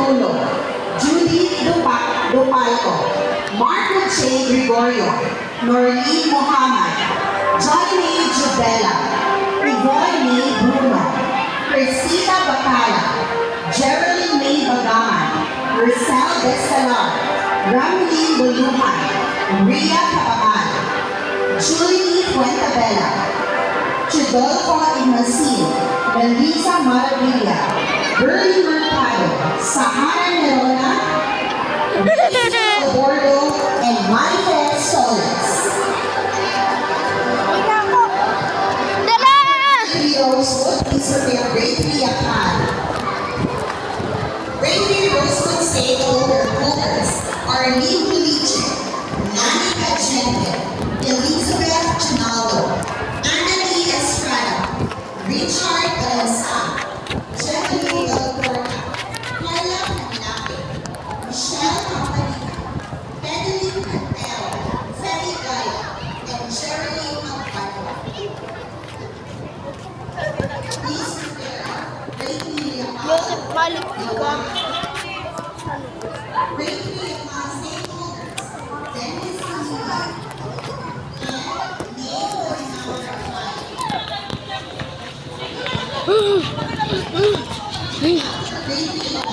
Bruno, Judith Dupalco, Marco J. Gregorio, Norleen Mohammed, Joy May Jubela, Yvonne May Bruno, Crisita Bacala, Geraldine May Bagaman, Rosel Destalar, Ramilin Buluhan, Ria Cabaman, Julie Fuentabella, Chidolfo Imasin, Melissa Maravilla, Berlie Mercado, Sahara Nerona, Rachel Bordo, and Michael Solis. Rosewood, please prepare grade 3 Akad. Grade 3 Rosewood State holders are Lee Puliche, Nanika Jenkins, Elizabeth Chinalo, Annalie Estrada, Richard Balanza, Jacqueline Valcorta, Carla Canlape, Michelle Campanica, Penelope Cantero, Feli Gaya, and Jeremy Malpado. Please prepare grade 3 Akad. Joseph Malik juga. Grade 3 Akad stakeholders, Dennis Manila, and Nate Grade 3